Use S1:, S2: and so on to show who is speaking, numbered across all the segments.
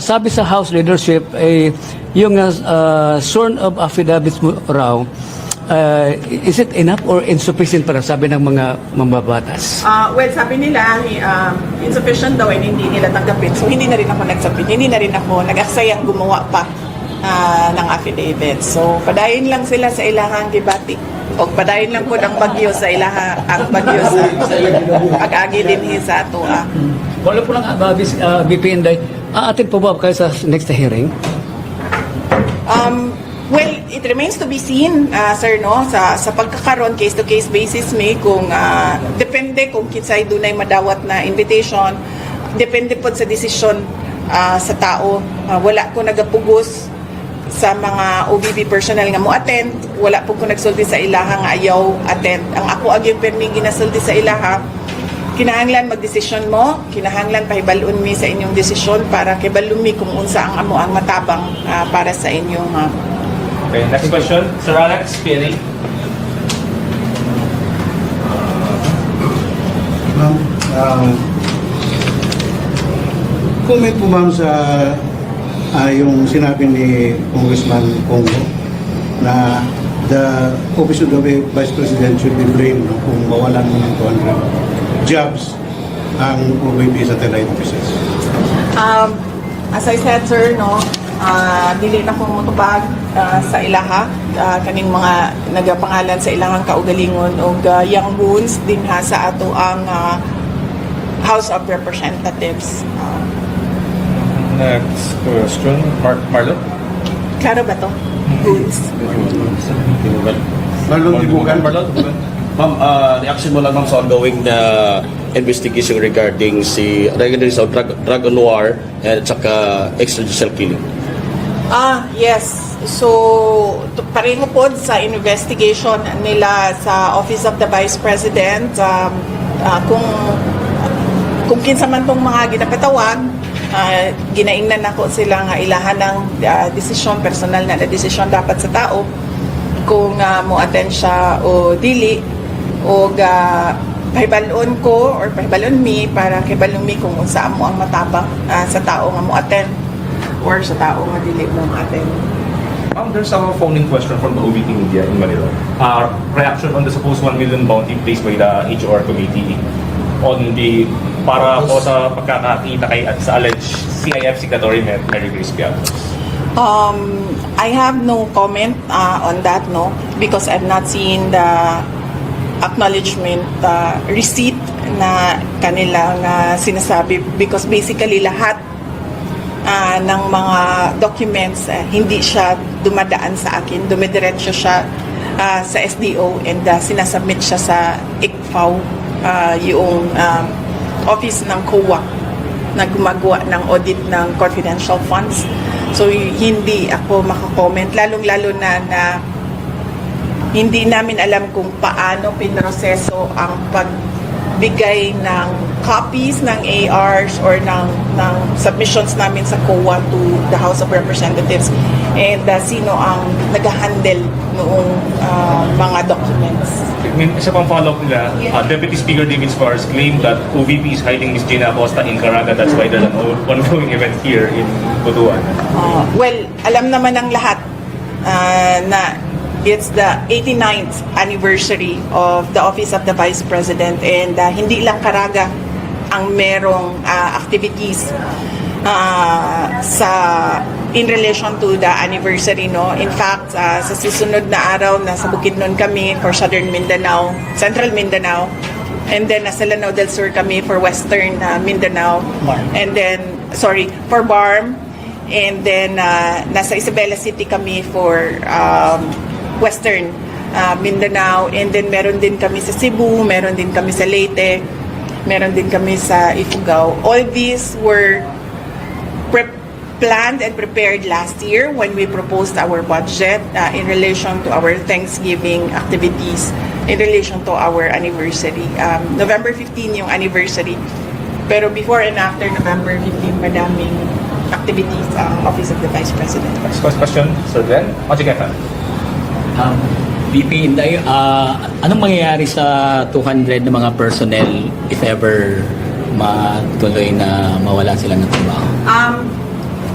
S1: sabi sa House leadership, yung sworn of affidavits mo raw, is it enough or insufficient para sabi ng mga mambabatas?
S2: Well, sabi nila, insufficient daw and hindi nila tanggapin. So, hindi na rin ako nagsabit. Hindi na rin ako nag-aksayang gumawa pa ng affidavit. So, padayon lang sila sa ilahang gibati. O padayon lang po ng bagyo sa ang bagyo sa pag-agi din sa ato.
S1: Wala po lang, BP Inday, atin po ba kayo sa next hearing?
S2: Well, it remains to be seen, sir, no? Sa pagkakaroon, case-to-case basis may kung depende kung kinsay dunay madawat na invitation, depende po sa desisyon sa tao. Wala ko nagapugos sa mga OBP personnel nga mo attend, wala po ko nagsulti sa ilaha nga ayaw attend. Ang ako agyong permi ginasulti sa ilaha, kinahanglan magdesisyon mo, kinahanglan pahibalun mi sa inyong desisyon para kibalun mi kung unsa ang amo ang matabang para sa inyong
S3: Okay, next question, Sir Alex, PNA.
S4: Ma'am, comment po ma'am sa yung sinabi ni Congressman Congo na the Office of the Vice President should be blamed kung mawalan mo ng 200 jobs ang OVP satellite offices.
S2: As I said, sir, no, dili na kong mutubag sa ilaha, kaning mga nagapangalan sa ilahang kaugalingon o young wounds din ha sa ato ang House of Representatives.
S3: Next question, Marlon.
S2: Klaro ba to? Wounds.
S4: Marlon Tibugan.
S5: Ma'am, reaction mo lang ma'am sa ongoing na investigation regarding sa drug on war at saka extrajudicial killing.
S2: Yes. So, pareho po sa investigation nila sa Office of the Vice President, kung kinsa man tong mga ginapatawag, ginaingnan ako sila nga ilahan ng desisyon, personal na desisyon dapat sa tao kung mo attend siya o dili o pahibalon ko or pahibalon mi para kibalon mi kung unsa mo ang matabang sa tao nga mo attend or sa tao nga dili mo attend.
S3: There's a phone-in question from the OVP media in Manila. Reaction on the supposed 1 million bounty placed by the HOR committee on the para po sa pagkakakita kay at sa alleged CIF signatory Mary Grace Piatos.
S2: I have no comment on that, no, because I've not seen the acknowledgement receipt na kanilang sinasabi, because basically lahat ng mga documents hindi siya dumadaan sa akin, dumidiretso siya sa SDO and sinasubmit siya sa ICFAO, yung office ng COA na gumagawa ng audit ng confidential funds. So hindi ako makakomment, lalong-lalo na hindi namin alam kung paano pinroseso ang pagbigay ng copies ng ARs or ng submissions namin sa COA to the House of Representatives and sino ang nag-handle noong mga documents.
S3: Isa pang follow-up nila, Deputy Speaker David Suarez claimed that OVP is hiding Ms. Gina Acosta in Caraga. That's why there's an ongoing event here in Butuan.
S2: Well, alam naman ng lahat na it's the 89th anniversary of the Office of the Vice President and hindi lang Caraga ang merong activities in relation to the anniversary, no. In fact, sa susunod na araw nasa Bukidnon kami for Southern Mindanao, Central Mindanao, and then nasa Lanao del Sur kami for Western Mindanao, and then for BARM, and then nasa Isabela City kami for Western Mindanao, and then meron din kami sa Cebu, meron din kami sa Leyte, meron din kami sa Ifugao. All these were planned and prepared last year when we proposed our budget in relation to our Thanksgiving activities, in relation to our anniversary. November 15 yung anniversary. Pero before and after November 15, madaming activities ang Office of the Vice President.
S3: Next question, Sir Glenn. Machiketa.
S1: BP Inday, anong mangyayari sa 200 na mga personnel if ever
S6: matuloy na mawala sila ng trabaho?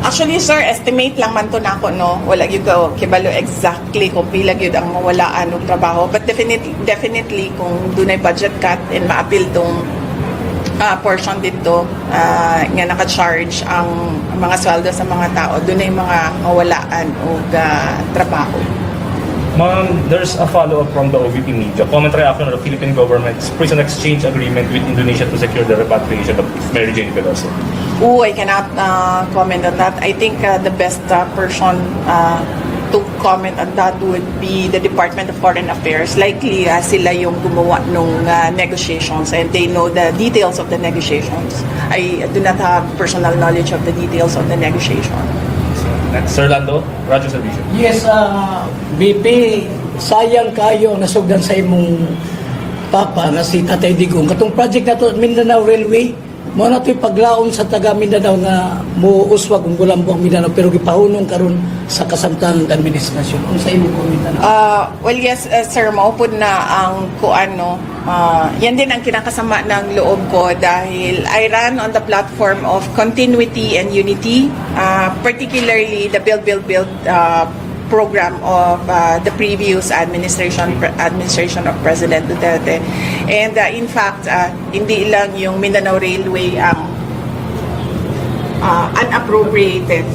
S2: Actually, sir, estimate lang man to na ako, no? Wala gyud ko kibalo exactly kung pila gyud ang mawalaan og trabaho. But definitely kung dunay budget cut and ma-appeal tong portion dito nga naka-charge ang mga sweldo sa mga tao, dunay mga mawalaan og trabaho.
S3: Ma'am, there's a follow-up from the OVP media. Comment reaction of the Philippine government's prison exchange agreement with Indonesia to secure the repatriation of Mary Jane Veloso.
S2: Oh, I cannot comment on that. I think the best person to comment on that would be the Department of Foreign Affairs. Likely sila yung gumawa nung negotiations and they know the details of the negotiations. I do not have personal knowledge of the details of the negotiation.
S3: Next, Sir Lando, Radyo Servicio.
S7: Yes, BP, sayang kayo nasugdan sa imong papa na si Tatay Digong. Katong project na to, Mindanao Railway, mo na ito'y paglaon sa taga Mindanao nga muuswag kung gulambo ang Mindanao pero gipahunong karon sa kasamtang administrasyon. Kung sa imong komenta na.
S2: Well, yes, sir, maupod na ang kuano. Yan din ang kinakasama ng loob ko dahil I ran on the platform of continuity and unity, particularly the Build program of the previous administration of President Duterte. And in fact, hindi lang yung Mindanao Railway ang unappropriated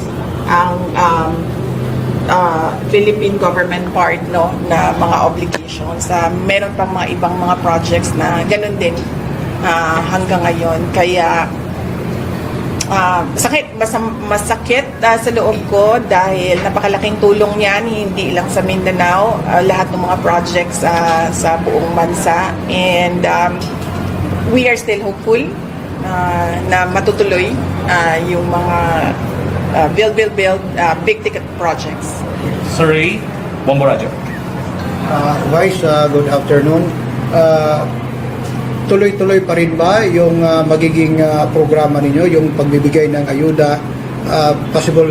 S2: ang Philippine government part, no, na mga obligations. Meron pang mga ibang mga projects na ganun din hanggang ngayon. Kaya masakit sa loob ko dahil napakalaking tulong yan, hindi lang sa Mindanao, lahat ng mga projects sa buong bansa. And we are still hopeful na matutuloy yung mga build big ticket projects.
S3: Sir Ray, Bombo Radyo.
S4: Vice, good afternoon. Tuloy-tuloy pa rin ba yung magiging programa ninyo, yung pagbibigay ng ayuda, possible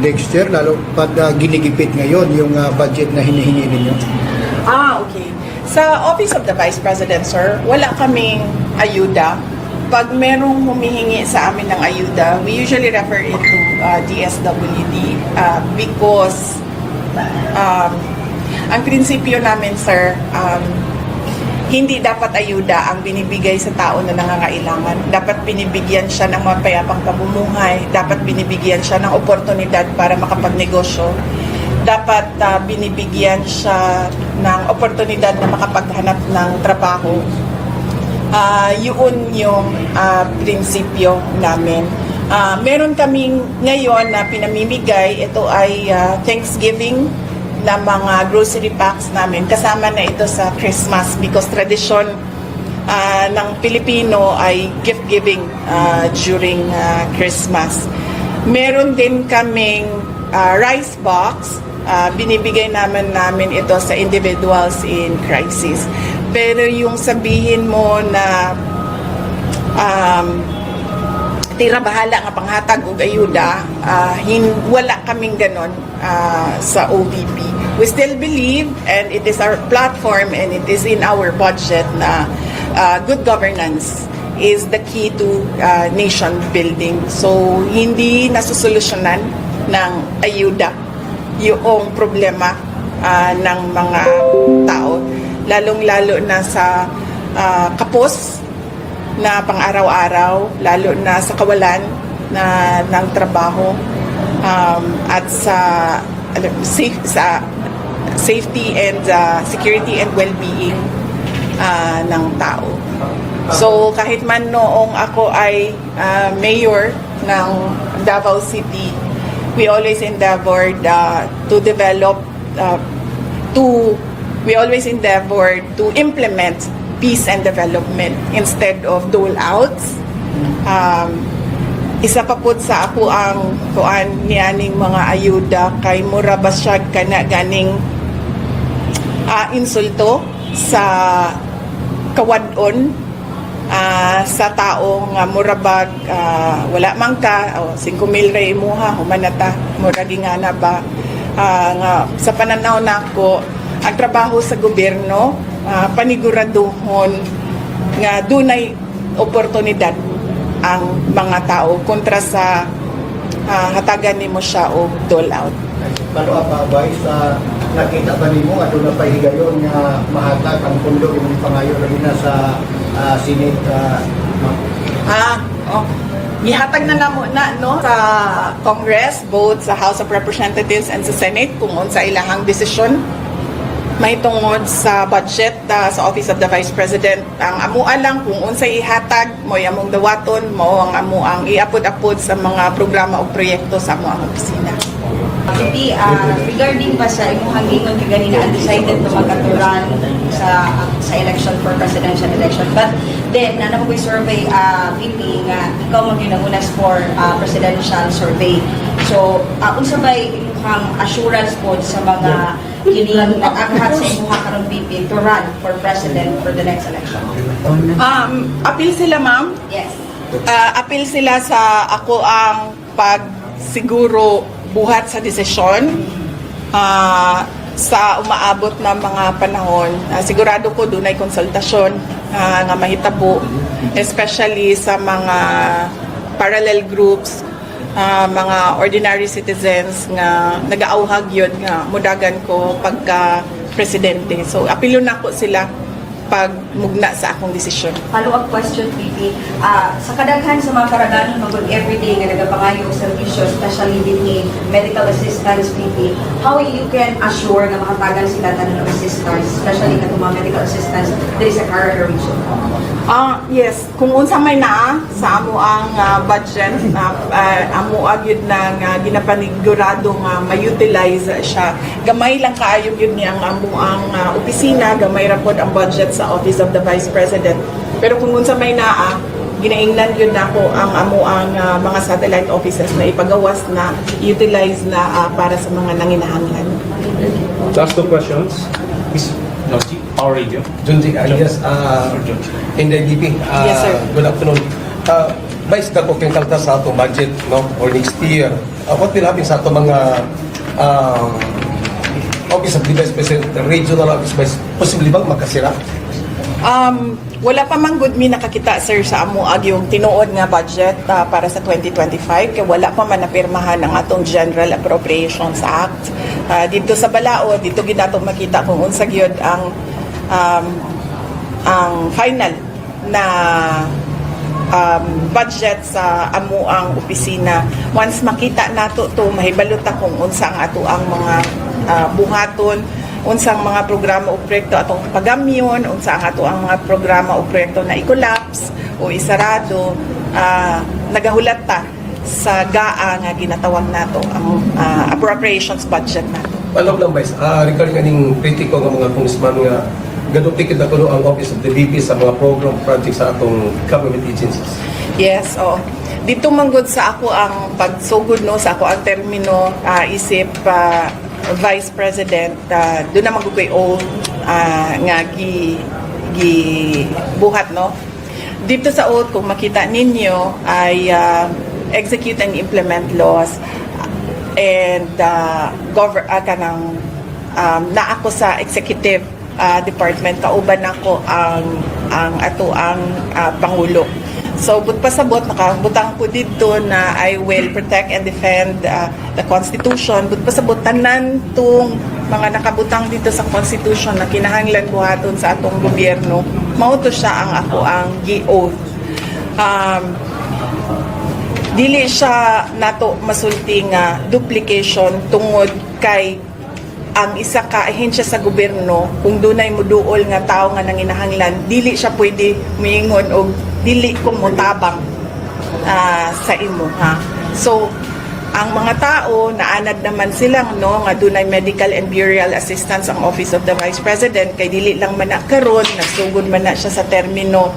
S4: next year, lalo pag ginigipit ngayon yung budget na hinihingi ninyo?
S2: Okay. Sa Office of the Vice President, sir, wala kaming ayuda. Pag merong humihingi sa amin ng ayuda, we usually refer it to DSWD because ang prinsipyo namin, sir, hindi dapat ayuda ang binibigay sa tao na nangangailangan. Dapat binibigyan siya ng mapayapang pamumuhay. Dapat binibigyan siya ng oportunidad para makapagnegosyo. Dapat binibigyan siya ng oportunidad na makapaghanap ng trabaho. Yun yung prinsipyo namin. Meron kaming ngayon na pinamimigay. Ito ay Thanksgiving na mga grocery packs namin. Kasama na ito sa Christmas because tradisyon ng Pilipino ay gift giving during Christmas. Meron din kaming rice box. Binibigay namin ito sa individuals in crisis. Pero yung sabihin mo na tira bahala nga panghatag og ayuda, wala kaming ganon sa OVP. We still believe, and it is our platform and it is in our budget na good governance is the key to nation building. So, hindi nasusolusyonan ng ayuda yung problema ng mga tao, lalong-lalo na sa kapos na pang-araw-araw, lalo na sa kawalan ng trabaho at sa safety and security and well-being ng tao. So kahit man noong ako ay mayor ng Davao City, we always endeavored to develop we always endeavored to implement peace and development instead of dole-outs. Isa pa po sa ako ang kuan nianing mga ayuda kay mura basyag kana ganing insulto sa kawadon sa tao nga murabag wala man ka 5,000 ra imuha humanata mura gingana ba nga sa pananaw nako ang trabaho sa gobyerno paniguraduhon nga dunay oportunidad ang mga tao kontra sa hatagan nimo siya og dole out.
S8: Paano Vice, nakita ba nimo ato na pahigayon nga mahatag ang pundo imong pangayo lagi na sa Senate
S2: Gihatag na namo na no sa Congress, both sa House of Representatives and sa Senate kung unsa ilahang desisyon mahitungod sa budget sa Office of the Vice President. Ang amua lang kung unsa ihatag mo among dawaton mo ang amuang iapod-apod sa mga programa o proyekto sa amuang opisina.
S9: Maybe regarding pa sa imong hangingon kay ganina undecided to magkaturan sa election for presidential election, but then na ko survey VP nga ikaw maginagunas for presidential survey, so unsa bay imong assurance po sa mga kining nag-aghat sa imong karon VP to run for president for the next election?
S2: Appeal sila, ma'am.
S9: Yes.
S2: Appeal sila sa ako ang pagsiguro buhat sa desisyon sa umaabot na mga panahon. Sigurado ko dunay konsultasyon nga mahitabo, especially sa mga parallel groups, mga ordinary citizens nga nagaauhag yun nga mudagan ko pagka presidente. So apilo na ko sila pag mugna sa akong desisyon.
S9: Follow-up question, VP. Sa kadaghan sa mga karagahan magod everyday nga nagapangayo og serbisyo, especially with medical assistance, VP, how you can assure nga makatagan sila tanan og assistance, especially katong mga medical assistance diri sa Carolina region?
S2: Yes, kung unsa may naa sa amo ang budget, amo gyud na nga ginapanigurado nga ma-utilize siya. Gamay lang kaayo gyud ni ang amo ang opisina, gamay ra pod ang budget sa Office of the Vice President. Pero kung unsa may naa, ginaingnan yun na ko ang amo ang mga satellite offices na ipagawas na utilize na para sa mga nanginahanglan.
S3: Last two questions. Miss Nochi, Power Radio.
S10: Junji alias in the DP.
S2: Yes, sir.
S10: Good afternoon. Vice, dako kang kalta sa atong budget no for next year. What will happen sa atong mga Office of the Vice President, regional office vice, posible bang makasira?
S2: Wala pa man good mi nakakita, sir, sa amo yung tinuod nga budget para sa 2025 kay wala pa man napirmahan ang atong General Appropriations Act. Dito sa Balao, dito ginato makita kung unsa gyud ang final na budget sa amo ang opisina. Once makita nato to, mahibalo ta kung unsa ang ato ang mga buhaton, unsang mga programa o proyekto atong pagamyon, unsa ang ato ang mga programa o proyekto na i-collapse o isarado, nagahulat ta sa GAA nga ginatawag nato ang appropriations budget nato.
S10: Alam lang, Vice, regarding aning kritiko ng mga congressman nga gaduptikid na kuno ang Office of the VP sa mga program projects sa atong government agencies.
S2: Yes, dito manggod sa ako ang pagsugod no sa ako ang termino isip Vice President, doon na magugoy nga buhat no. Dito sa oath, kung makita ninyo ay execute and implement laws and kanang na ako sa executive department, kauban ako ang ato ang Pangulo. So, but pasabot, nakabutang ko dito na I will protect and defend the Constitution. But pasabot, tanan tong mga nakabutang dito sa Constitution na kinahanglan buhaton sa atong gobyerno, mauto siya ang ako ang gi-oath. Dili siya nato masulti nga duplication tungod kay ang isa ka ahensya sa gobyerno, kung dunay muduol nga tao nga nanginahanglan, dili siya pwede miingon og dili ko mutabang sa imo, ha. So ang mga tao naanad naman silang no nga dunay medical and burial assistance ang Office of the Vice President, kay dili lang man na karon nagsugod man na siya sa termino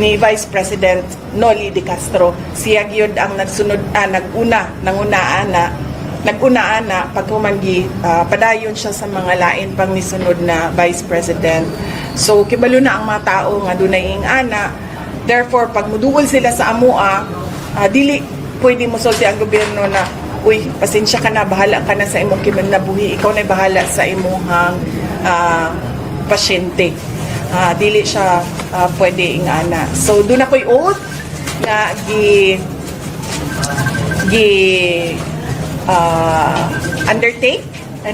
S2: ni Vice President Noli De Castro. Siya gyud ang nagsunod nag-una na paghumangi padayon siya sa mga lain pang nisunod na Vice President. So kibalo na ang mga tao nga dunay ing-ana. Therefore pag muduol sila sa amoa, dili pwede mo sulti ang gobyerno na uy, pasensya ka na, bahala ka na sa imong kinabuhi, ikaw na bahala sa imong pasyente. dili siya pwede ingana. So doon ako'y oath nga undertake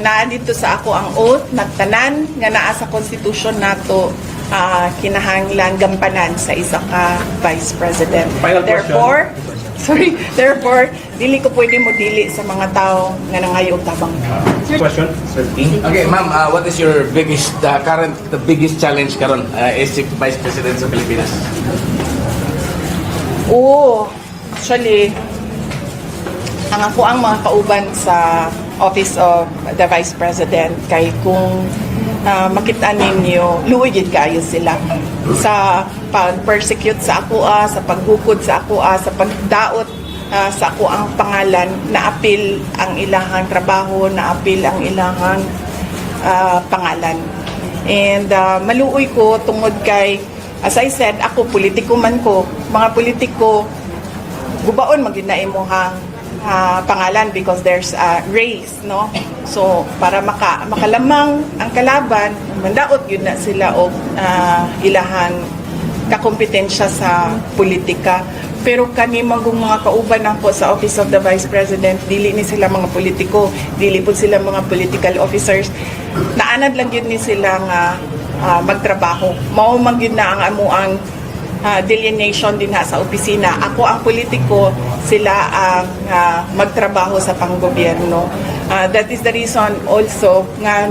S2: na dito sa ako ang oath nagtanan nga naa sa constitution nato kinahanglan gampanan sa isa ka vice president.
S3: Final question.
S2: Therefore, dili ko pwede mo dili sa mga tao nga nangayo og tabang.
S3: Question, Sir King.
S6: Okay, ma'am, what is your biggest, the biggest challenge karon as si Vice President sa Pilipinas?
S2: Actually, ang ako ang mga kauban sa Office of the Vice President kay kung makita ninyo, luwigid kayo sila sa pag-persecute sa ako, sa paghukod sa ako, sa pagdaot sa ako ang pangalan, na-appeal ang ilahang trabaho, na-appeal ang ilahang pangalan. And maluoy ko tungod kay, as I said, ako politiko man ko, mga politiko, gubaon maginaimohang pangalan because there's a race, no? So para makalamang ang kalaban, mandaot yun na sila og ilahang kakompetensya sa politika. Pero kani mga kauban ako sa Office of the Vice President, dili ni sila mga politiko, dili po sila mga political officers. Naanad lang yun ni sila nga magtrabaho. Mao man yun na ang amuang delineation din sa opisina. Ako ang politiko, sila ang magtrabaho sa panggobyerno. That is the reason also nga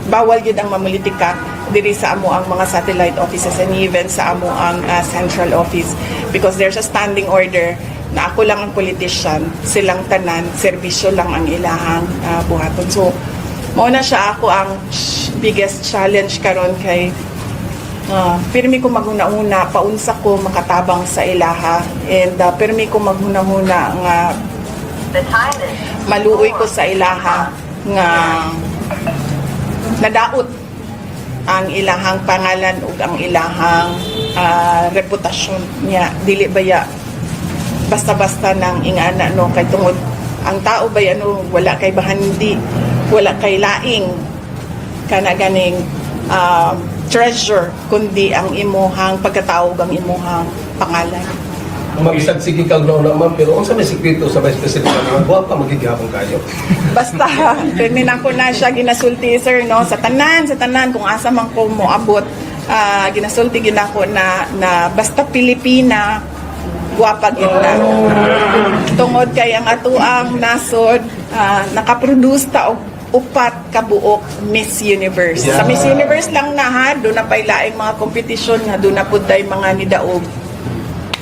S2: bawal yun ang mamulitika diri sa amo ang mga satellite offices and even sa amo ang central office because there's a standing order na ako lang ang politician, silang tanan, serbisyo lang ang ilahang buhaton. So, mauna siya ako ang biggest challenge karon kay pirmi ko maghuna-huna, paunsa ko makatabang sa ilaha and pirmi ko maghuna-huna nga maluoy ko sa ilaha nga nadaot ang ilahang pangalan ug ang ilahang reputasyon niya. Dili baya basta-basta nang ingana kay tungod ang tao baya wala kay bahandi, wala kay laing kana ganing treasure kundi ang imuhang pagkatao ug ang imuhang pangalan.
S10: Mag-isag sige kag nauna ma'am, pero unsa may sekreto sa Vice President nga guwapa magigihapon kayo?
S2: Basta terminan ko na siya ginasulti sir sa tanan kung asa man ko moabot ginasulti ginako na basta Pilipina guwapa gyud na. Tungod kay ang atuang nasod nakaproduce ta og upat ka buok Miss Universe. Sa Miss Universe lang na do na pay laing mga kompetisyon nga do na pud tay mga nidaog.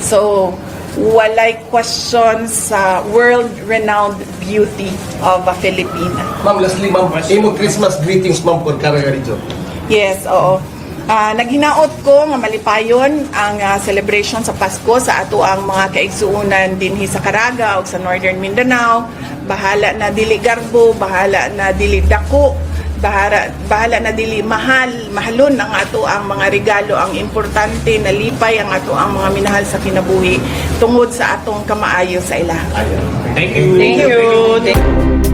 S2: So, walay question sa world-renowned beauty of a Filipina.
S10: Ma'am, lastly ma'am, imo Christmas greetings ma'am for Karagari Joe.
S2: Yes, oo. Naghinaot ko nga malipayon ang celebration sa Pasko sa ato ang mga kaigsuunan dinhi sa Caraga o sa Northern Mindanao. Bahala na dili garbo, bahala na dili dako, bahala na dili mahalon ang ato ang mga regalo. Ang importante na lipay ang ato ang mga minahal sa kinabuhi tungod sa atong kamaayo sa ilaha.
S3: Thank you.
S2: Thank you.